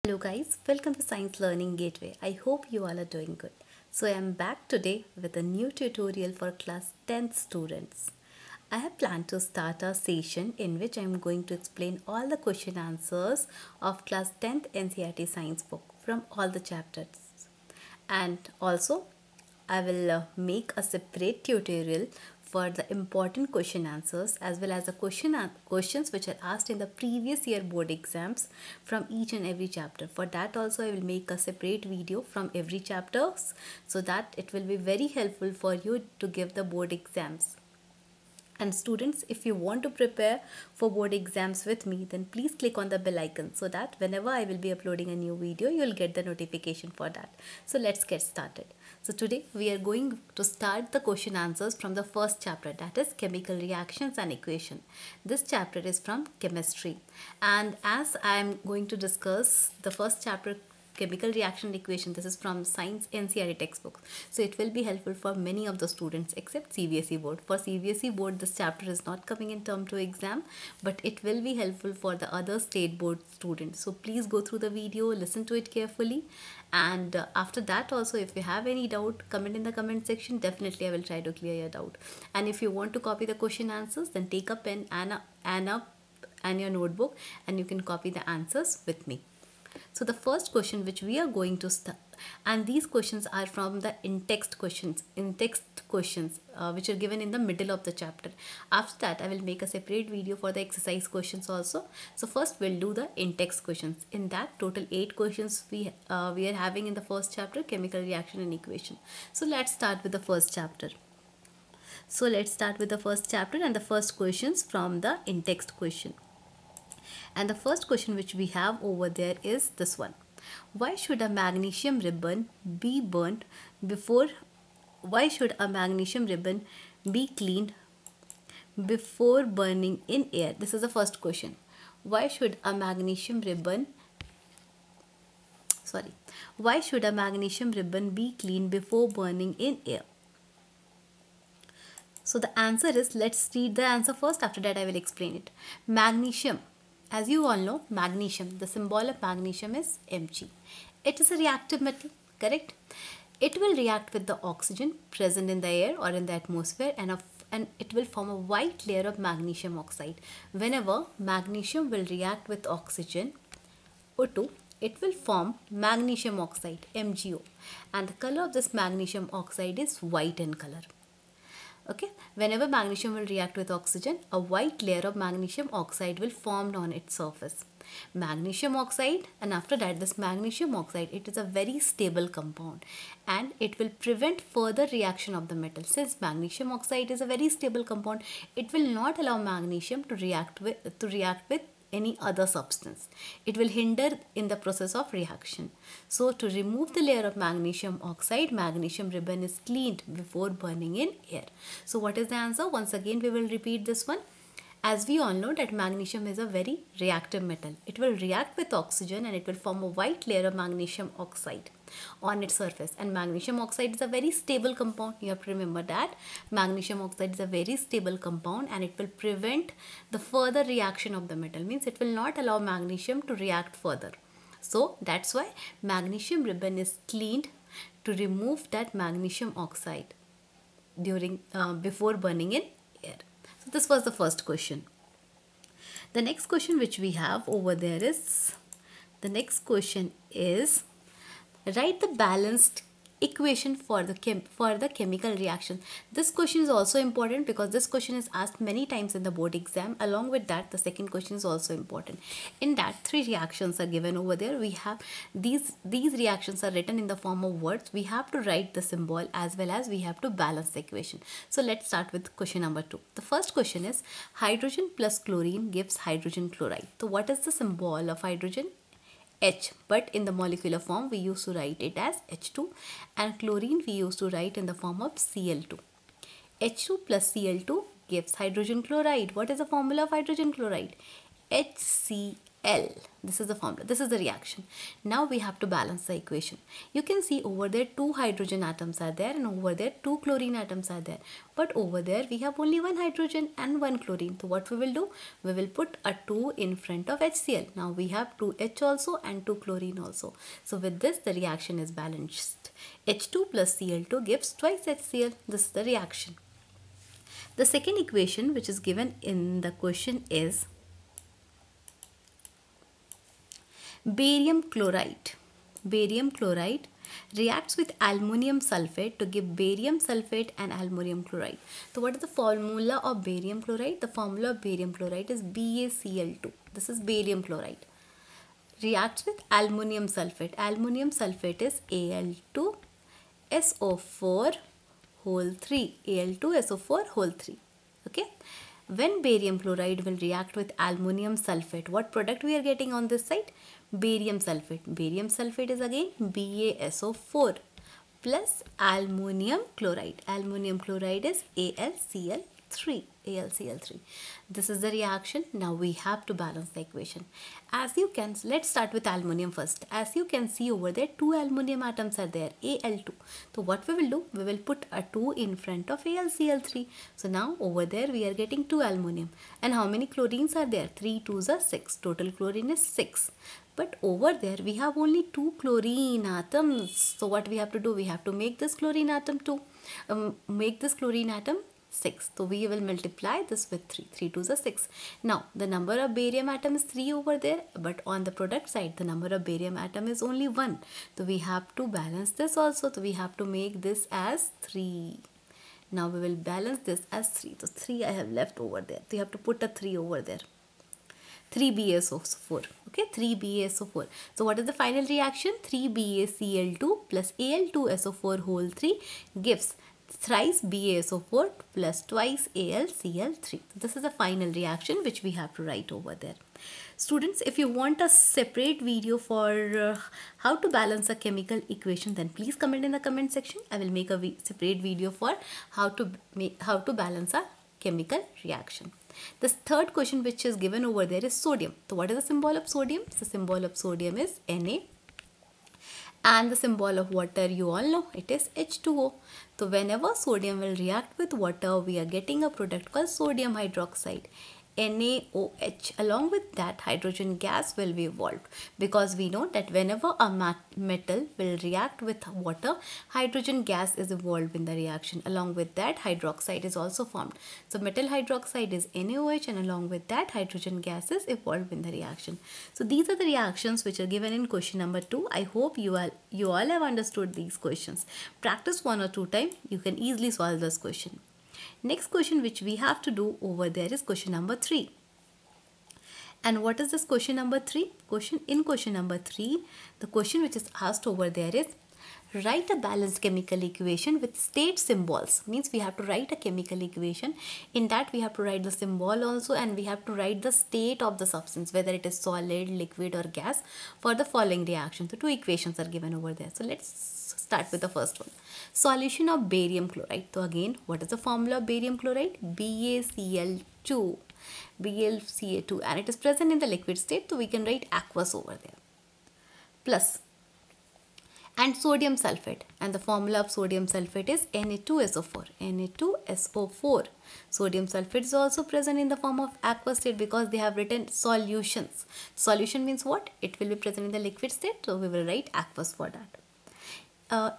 Hello guys, welcome to Science Learning Gateway. I hope you all are doing good. So I am back today with a new tutorial for class 10th students. I have planned to start a session in which I am going to explain all the question answers of class 10th NCERT science book from all the chapters. And also I will make a separate tutorial for the important question answers as well as the questions which are asked in the previous year board exams from each and every chapter. For that also I will make a separate video from every chapter so that it will be very helpful for you to give the board exams. And students, if you want to prepare for board exams with me, then please click on the bell icon so that whenever I will be uploading a new video, you'll get the notification for that. So let's get started. So today we are going to start the question answers from the first chapter, that is chemical reactions and equation. This chapter is from chemistry, and as I am going to discuss the first chapter, chemical reaction equation, this is from science NCERT textbook, so it will be helpful for many of the students except CBSE board. For CBSE board this chapter is not coming in term 2 exam, but it will be helpful for the other state board students. So please go through the video, listen to it carefully, and after that also if you have any doubt, comment in the comment section. Definitely I will try to clear your doubt. And if you want to copy the question answers, then take a pen and your notebook and you can copy the answers with me. So the first question which we are going to start, and these questions are from the in-text questions which are given in the middle of the chapter. After that I will make a separate video for the exercise questions also. So first we'll do the in-text questions. In that total 8 questions we are having in the first chapter, chemical reaction and equation. So let's start with the first chapter. So let's start with the first chapter and the first questions from the in-text question. And the first question which we have over there is this one. Why should a magnesium ribbon be burnt before, why should a magnesium ribbon be cleaned before burning in air? This is the first question. Why should a magnesium ribbon be cleaned before burning in air? So the answer is, let's read the answer first, after that I will explain it. Magnesium, as you all know, magnesium, the symbol of magnesium is Mg. It is a reactive metal, correct? It will react with the oxygen present in the air or in the atmosphere, and it will form a white layer of magnesium oxide. Whenever magnesium will react with oxygen, O2, it will form magnesium oxide, MgO, and the color of this magnesium oxide is white in color. Okay, whenever magnesium will react with oxygen, a white layer of magnesium oxide will form on its surface. Magnesium oxide, and after that this magnesium oxide, it is a very stable compound and it will prevent further reaction of the metal. Since magnesium oxide is a very stable compound, it will not allow magnesium to react with any other substance. It will hinder in the process of reaction. So to remove the layer of magnesium oxide, magnesium ribbon is cleaned before burning in air. So what is the answer? Once again we will repeat this one. As we all know that magnesium is a very reactive metal. It will react with oxygen and it will form a white layer of magnesium oxide on its surface, and magnesium oxide is a very stable compound. You have to remember that magnesium oxide is a very stable compound and it will prevent the further reaction of the metal, means it will not allow magnesium to react further. So that's why magnesium ribbon is cleaned to remove that magnesium oxide during before burning in air. So this was the first question. The next question which we have over there is, write the balanced equation for the chemical reaction. This question is also important because this question is asked many times in the board exam. Along with that, the second question is also important. In that, 3 reactions are given over there. We have these reactions are written in the form of words. We have to write the symbol as well as we have to balance the equation. So let's start with question number 2. The first question is, hydrogen plus chlorine gives hydrogen chloride. So what is the symbol of hydrogen? H, but in the molecular form we used to write it as H2, and chlorine we used to write in the form of Cl2. H2 plus Cl2 gives hydrogen chloride. What is the formula of hydrogen chloride? HCl Al. This is the formula. This is the reaction. Now we have to balance the equation. You can see over there 2 hydrogen atoms are there and over there 2 chlorine atoms are there. But over there we have only 1 hydrogen and 1 chlorine. So what we will do? We will put a 2 in front of HCl. Now we have 2H also and 2 chlorine also. So with this the reaction is balanced. H2 plus Cl2 gives twice HCl. This is the reaction. The second equation which is given in the question is barium chloride. Barium chloride reacts with aluminum sulfate to give barium sulfate and aluminum chloride. So what is the formula of barium chloride? The formula of barium chloride is BaCl2. This is barium chloride. Reacts with aluminum sulfate. Aluminum sulfate is Al2SO4 whole 3. Al2SO4 whole 3. Okay. When barium chloride will react with aluminum sulfate, what product we are getting on this side? Barium sulfate. Barium sulfate is again BaSO4 plus aluminum chloride. Aluminum chloride is AlCl3. AlCl3. This is the reaction. Now we have to balance the equation. As you can, let's start with aluminum first. As you can see over there, 2 aluminum atoms are there, Al2. So what we will do? We will put a 2 in front of AlCl3. So now over there we are getting 2 aluminum. And how many chlorines are there? 3 2s are 6. Total chlorine is 6. But over there we have only 2 chlorine atoms. So what we have to do? We have to make this chlorine atom 2. Make this chlorine atom 6. So we will multiply this with 3. 3 2s are 6. Now the number of barium atom is 3 over there. But on the product side the number of barium atom is only 1. So we have to balance this also. So we have to make this as 3. Now we will balance this as 3. So 3 I have left over there. So you have to put a 3 over there. 3BaSO4. Okay, 3BaSO4. So what is the final reaction? 3BaCl2 plus Al2SO4 whole 3 gives thrice BaSO4 plus twice AlCl3. This is the final reaction which we have to write over there. Students, if you want a separate video for how to balance a chemical equation, then please comment in the comment section. I will make a separate video for how to balance a chemical reaction. The third question which is given over there is sodium. So what is the symbol of sodium? The symbol of sodium is Na. And the symbol of water you all know, it is H2O. So whenever sodium will react with water, we are getting a product called sodium hydroxide. NaOH. Along with that, hydrogen gas will be evolved, because we know that whenever a metal will react with water, hydrogen gas is evolved in the reaction. Along with that, hydroxide is also formed. So metal hydroxide is NaOH, and along with that, hydrogen gas is evolved in the reaction. So these are the reactions which are given in question number 2. I hope you all have understood these questions. Practice 1 or 2 times. You can easily solve this question. Next question which we have to do over there is question number 3. And what is this question number 3? In question number 3, the question which is asked over there is write a balanced chemical equation with state symbols. Means we have to write a chemical equation. In that we have to write the symbol also, and we have to write the state of the substance, whether it is solid, liquid or gas, for the following reaction. So 2 equations are given over there. So let's start with the first one. Solution of barium chloride. So again, what is the formula of barium chloride? BaCl2. BaCl2, and it is present in the liquid state, so we can write aqueous over there. Plus, and sodium sulfate, and the formula of sodium sulfate is Na2SO4. Na2SO4. Sodium sulfate is also present in the form of aqueous state because they have written solutions. Solution means what? It will be present in the liquid state, so we will write aqueous for that.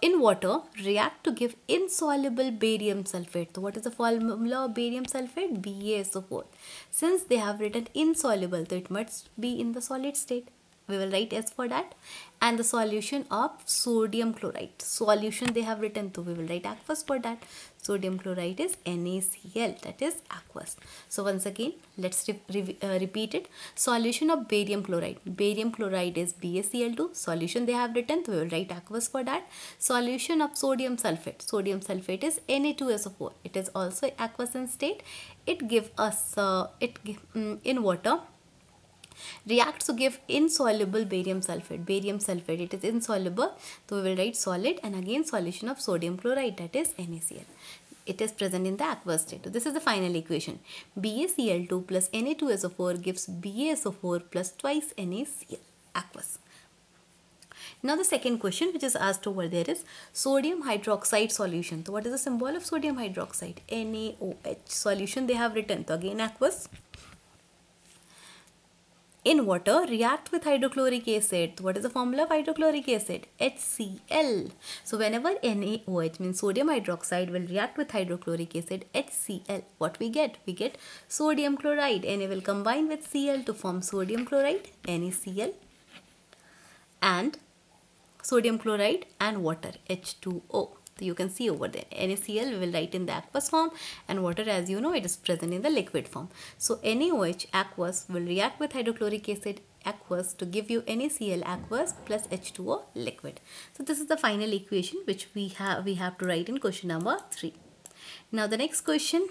In water, react to give insoluble barium sulfate. So what is the formula of barium sulfate? BaSO4. Since they have written insoluble, so it must be in the solid state. We will write S for that. And the solution of sodium chloride. Solution they have written, so we will write aqueous for that. Sodium chloride is NaCl, that is aqueous. So once again, let's repeat it. Solution of barium chloride. Barium chloride is BaCl2. Solution they have written, so we will write aqueous for that. Solution of sodium sulfate. Sodium sulfate is Na2SO4. It is also aqueous in state. It gives us, in water, reacts to give insoluble barium sulfate. Barium sulfate, it is insoluble, so we will write solid, and again solution of sodium chloride, that is NaCl. It is present in the aqueous state. So this is the final equation. BaCl2 plus Na2SO4 gives BaSO4 plus twice NaCl aqueous. Now the second question which is asked over there is sodium hydroxide solution. So what is the symbol of sodium hydroxide? NaOH. Solution they have written. So again aqueous. In water, react with hydrochloric acid. So what is the formula of hydrochloric acid? HCl. So whenever NaOH means sodium hydroxide will react with hydrochloric acid, HCl, what we get? We get sodium chloride. Na will combine with Cl to form sodium chloride, NaCl, and sodium chloride and water, H2O. So you can see over there, NaCl we will write in the aqueous form, and water, as you know, it is present in the liquid form. So NaOH aqueous will react with hydrochloric acid aqueous to give you NaCl aqueous plus H2O liquid. So this is the final equation which we have to write in question number 3. Now the next question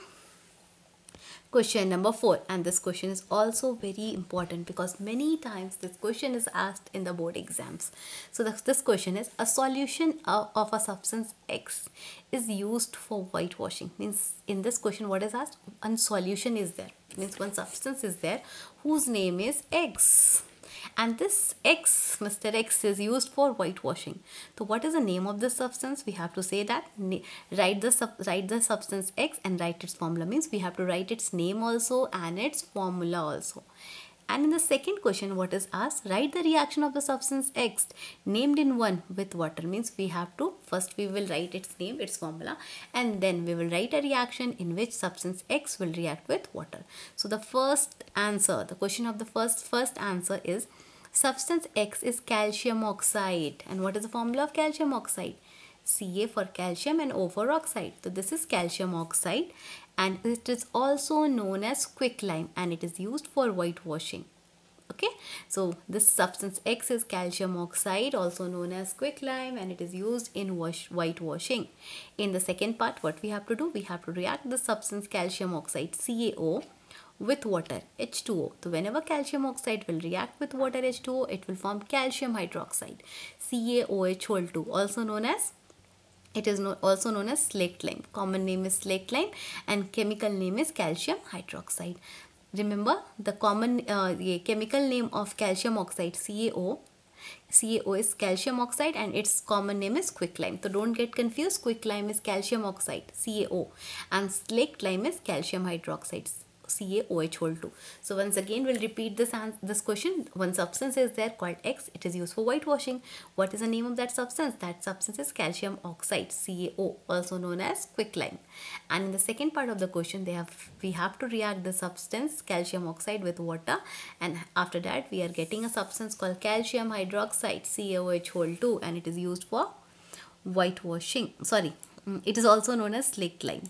number 4, and this question is also very important because many times this question is asked in the board exams. So this question is a solution of a substance X is used for whitewashing. Means in this question what is asked? One solution is there, means one substance is there whose name is X, and this X, Mr. X, is used for whitewashing. So what is the name of this substance? We have to say that, write the substance X and write its formula. Means we have to write its name also and its formula also. And in the second question what is asked? Write the reaction of the substance X named in 1 with water. Means we have to, first we will write its name, its formula, and then we will write a reaction in which substance X will react with water. So the first answer, the question of the first answer is substance X is calcium oxide. And what is the formula of calcium oxide? Ca for calcium and O for oxide. So this is calcium oxide, and it is also known as quicklime, and it is used for whitewashing. Okay, so this substance X is calcium oxide, also known as quicklime, and it is used in whitewashing. In the second part, what we have to do? We have to react the substance calcium oxide CaO with water H2O. So whenever calcium oxide will react with water H2O, it will form calcium hydroxide CaOH whole 2, also known as, it is also known as slaked lime. Common name is slaked lime and chemical name is calcium hydroxide. Remember the common chemical name of calcium oxide CaO. CaO is calcium oxide and its common name is quicklime. So don't get confused. Quicklime is calcium oxide CaO and slaked lime is calcium hydroxide CaOH whole 2. So once again we'll repeat this question. One substance is there called X. It is used for whitewashing. What is the name of that substance? That substance is calcium oxide CaO, also known as quicklime. And in the second part of the question we have to react the substance calcium oxide with water, and after that we are getting a substance called calcium hydroxide CaOH whole 2, and it is used for whitewashing. It is also known as slaked lime.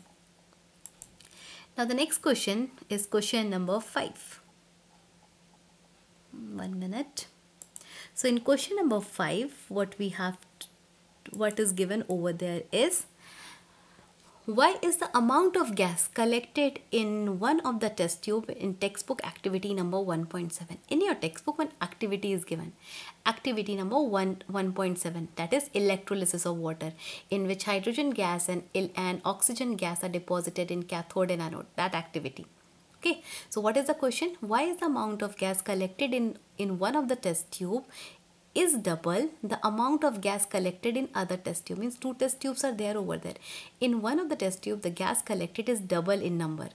Now the next question is question number 5. 1 minute. So in question number 5, what is given over there is, why is the amount of gas collected in one of the test tube in textbook activity number 1.7? In your textbook, one activity is given. Activity number 1.7, that is electrolysis of water, in which hydrogen gas and oxygen gas are deposited in cathode and anode. That activity. Okay. So what is the question? Why is the amount of gas collected in one of the test tube is double the amount of gas collected in other test tube? Means 2 test tubes are there over there. In one of the test tube, the gas collected is double in number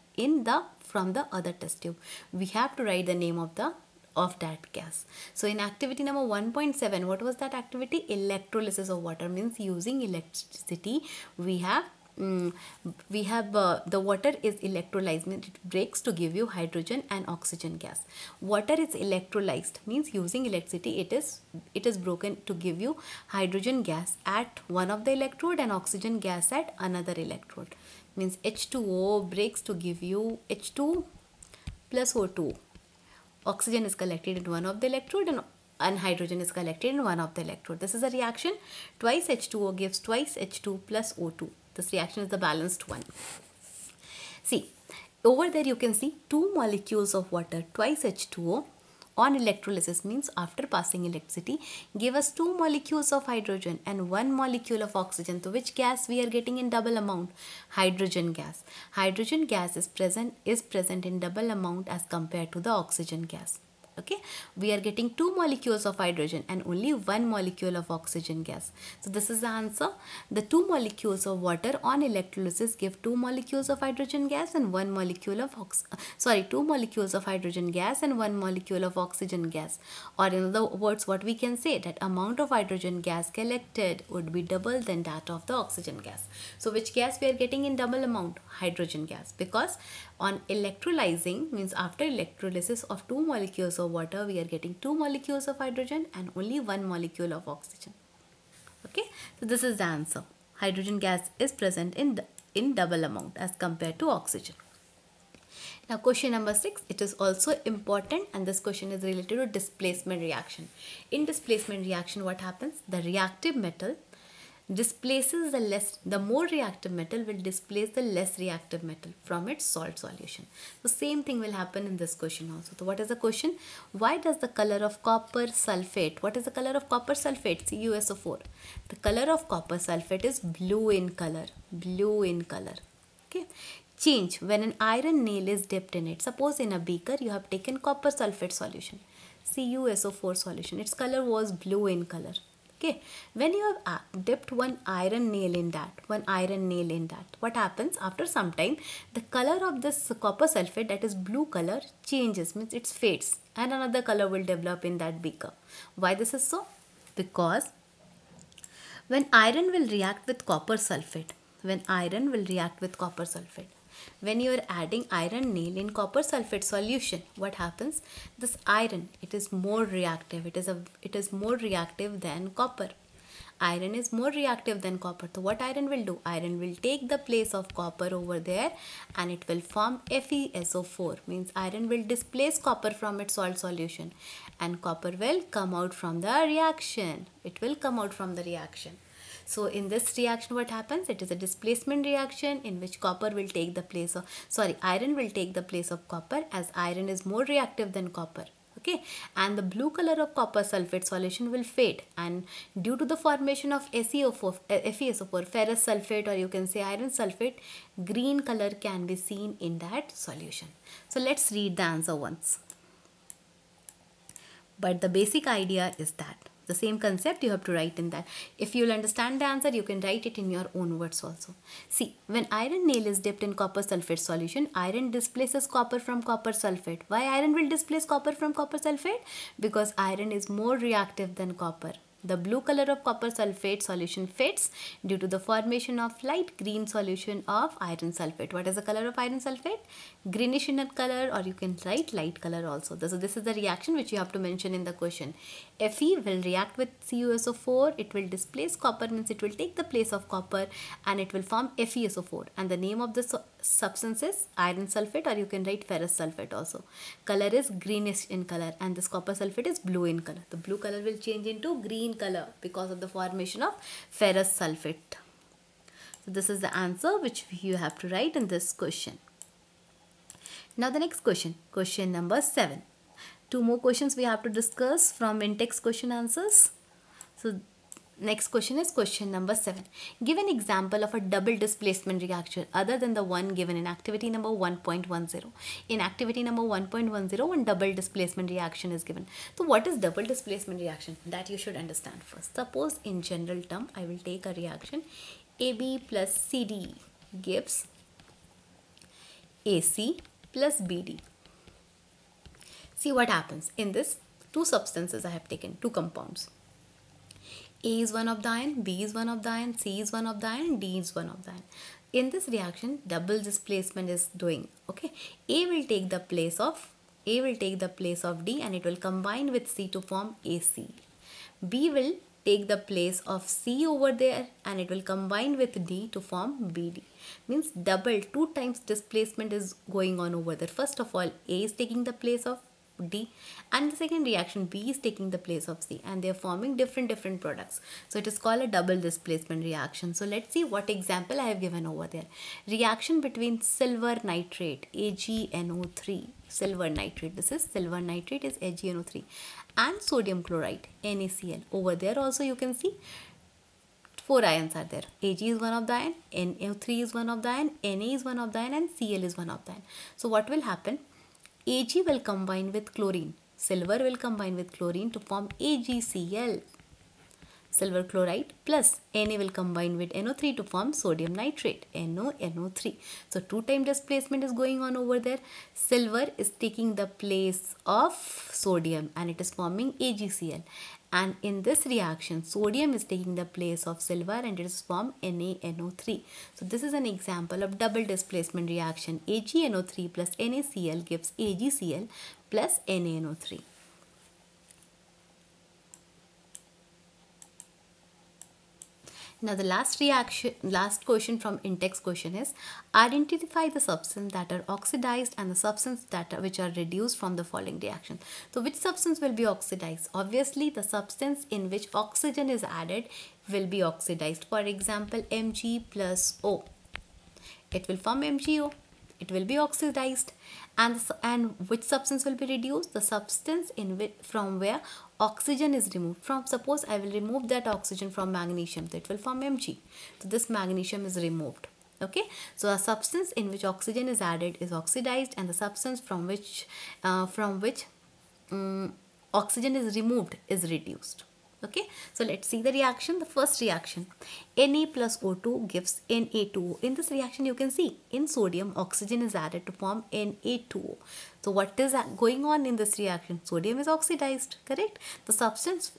from the other test tube. We have to write the name of that gas. So in activity number 1.7, what was that activity? Electrolysis of water. Means using electricity, we have the water is electrolyzed, means it breaks to give you hydrogen and oxygen gas. Water is electrolyzed, means using electricity it is broken to give you hydrogen gas at one of the electrode and oxygen gas at another electrode. Means H2O breaks to give you H2 plus O2. Oxygen is collected in one of the electrode and hydrogen is collected in one of the electrode. This is a reaction. Twice H2O gives twice H2 plus O2. This reaction is the balanced one. See, over there you can see 2 molecules of water, twice H2O, on electrolysis means after passing electricity give us 2 molecules of hydrogen and 1 molecule of oxygen. So which gas we are getting in double amount? Hydrogen gas. Hydrogen gas is present in double amount as compared to the oxygen gas. Okay, we are getting 2 molecules of hydrogen and only 1 molecule of oxygen gas. So this is the answer. The 2 molecules of water on electrolysis give 2 molecules of hydrogen gas and 1 molecule of 2 molecules of hydrogen gas and 1 molecule of oxygen gas. Or in other words, what we can say, that amount of hydrogen gas collected would be double than that of the oxygen gas. So which gas we are getting in double amount? Hydrogen gas, because on electrolyzing means after electrolysis of 2 molecules of water we are getting 2 molecules of hydrogen and only 1 molecule of oxygen. Okay, so this is the answer. Hydrogen gas is present in double amount as compared to oxygen. Now question number 6, it is also important, and this question is related to displacement reaction. In displacement reaction, what happens? The reactive metal displaces the more reactive metal will displace the less reactive metal from its salt solution. The same thing will happen in this question also. So what is the question? Why does the color of copper sulfate, what is the color of copper sulfate? CuSO4. The color of copper sulfate is blue in color. Blue in color. Okay. Change when an iron nail is dipped in it. Suppose in a beaker you have taken copper sulfate solution, CuSO4 solution. Its color was blue in color. Okay, when you have dipped one iron nail in that, what happens? After some time, the color of this copper sulfate, that is blue color, changes, means it fades, and another color will develop in that beaker. Why this is so? Because when iron will react with copper sulfate, when you are adding iron nail in copper sulfate solution, what happens? This iron, it is more reactive. It is more reactive than copper. Iron is more reactive than copper. So what iron will do? Iron will take the place of copper over there and it will form FeSO4. Means iron will displace copper from its salt solution and copper will come out from the reaction. It will come out from the reaction. So in this reaction, what happens? It is a displacement reaction in which iron will take the place of copper, as iron is more reactive than copper. Okay, and the blue color of copper sulfate solution will fade, and due to the formation of FeSO4, ferrous sulfate, or you can say iron sulfate, green color can be seen in that solution. So let's read the answer once. But the basic idea is that the same concept you have to write in that. If you will understand the answer, you can write it in your own words also. See, when iron nail is dipped in copper sulfate solution, iron displaces copper from copper sulfate. Why iron will displace copper from copper sulfate? Because iron is more reactive than copper. The blue color of copper sulfate solution fades due to the formation of light green solution of iron sulfate. What is the color of iron sulfate? Greenish in color, or you can write light color also. So this is the reaction which you have to mention in the question. Fe will react with CuSO4. It will displace copper, means it will take the place of copper and it will form FeSO4. And the name of the substance is iron sulfate, or you can write ferrous sulfate also. Color is greenish in color and this copper sulfate is blue in color. The blue color will change into green color because of the formation of ferrous sulfate. So this is the answer which you have to write in this question. Now the next question, question number 7. 2 more questions we have to discuss from in-text question answers. So next question is question number 7. Give an example of a double displacement reaction other than the one given in activity number 1.10. In activity number 1.10, one double displacement reaction is given. So what is double displacement reaction? That you should understand first. Suppose in general term, I will take a reaction AB plus CD gives AC plus BD. See what happens. In this, 2 substances I have taken, 2 compounds. A is one of the ion, B is one of the ion, C is one of the ion, D is one of the ion. In this reaction, double displacement is doing. Okay, A will take the place of D and it will combine with C to form AC. B will take the place of C over there and it will combine with D to form BD. Means double, 2 times displacement is going on over there. First of all, A is taking the place of D, and the second reaction B is taking the place of C, and they are forming different products. So it is called a double displacement reaction. So let's see what example I have given over there. Reaction between silver nitrate AgNO3, silver nitrate, this is silver nitrate is AgNO3, and sodium chloride NaCl. Over there also you can see four ions are there. Ag is one of the ion, NO3 is one of the ion, Na is one of the ion, and Cl is one of the ion. So what will happen? Ag will combine with chlorine. Silver will combine with chlorine to form AgCl. Silver chloride plus Na will combine with NO3 to form sodium nitrate, NO3. So two-time displacement is going on over there. Silver is taking the place of sodium and it is forming AgCl. And in this reaction, sodium is taking the place of silver and it is formed NaNO3. So this is an example of double displacement reaction. AgNO3 plus NaCl gives AgCl plus NaNO3. Now the last question from in-text question is, identify the substance that are oxidized and the substance which are reduced from the following reaction. So which substance will be oxidized? Obviously the substance in which oxygen is added will be oxidized. For example, Mg plus O. It will form MgO. It will be oxidized. And which substance will be reduced? The substance from where oxygen is removed. From, suppose I will remove that oxygen from magnesium, so it will form Mg. So this magnesium is removed. Okay, so a substance in which oxygen is added is oxidized, and the substance from which oxygen is removed is reduced. Okay, so let's see the reaction. The first reaction, Na plus O2 gives Na2O. In this reaction you can see in sodium oxygen is added to form Na2O. So what is going on in this reaction? Sodium is oxidized, correct? The substance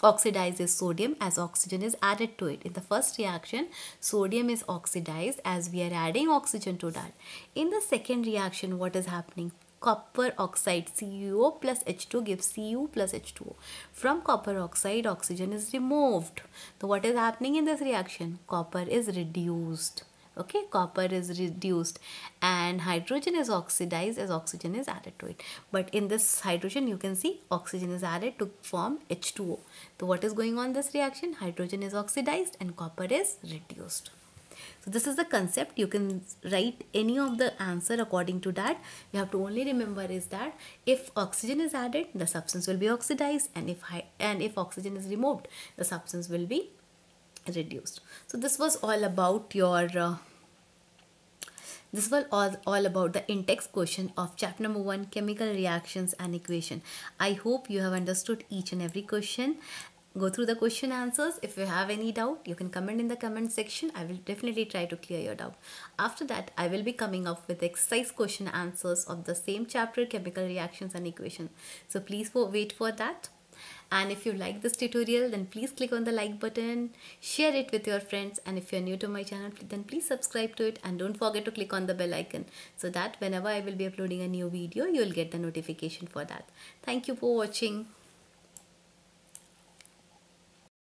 oxidizes sodium as oxygen is added to it. In the first reaction, sodium is oxidized as we are adding oxygen to that. In the second reaction, what is happening? Copper oxide CuO plus H2 gives Cu plus H2O. From copper oxide, oxygen is removed. So what is happening in this reaction? Copper is reduced. Okay, copper is reduced and hydrogen is oxidized as oxygen is added to it. But in this hydrogen you can see oxygen is added to form H2O. So what is going on in this reaction? Hydrogen is oxidized and copper is reduced. So this is the concept. You can write any of the answer according to that. You have to only remember is that if oxygen is added, the substance will be oxidized, and if oxygen is removed, the substance will be reduced. So this was all about your this was all about the in-text question of chapter number 1, chemical reactions and equation. I hope you have understood each and every question. Go through the question answers. If you have any doubt, you can comment in the comment section. I will definitely try to clear your doubt. After that, I will be coming up with exercise question answers of the same chapter, chemical reactions and equation. So please wait for that. And if you like this tutorial, then please click on the like button, share it with your friends, and if you're new to my channel, then please subscribe to it and don't forget to click on the bell icon so that whenever I will be uploading a new video, you will get the notification for that. Thank you for watching.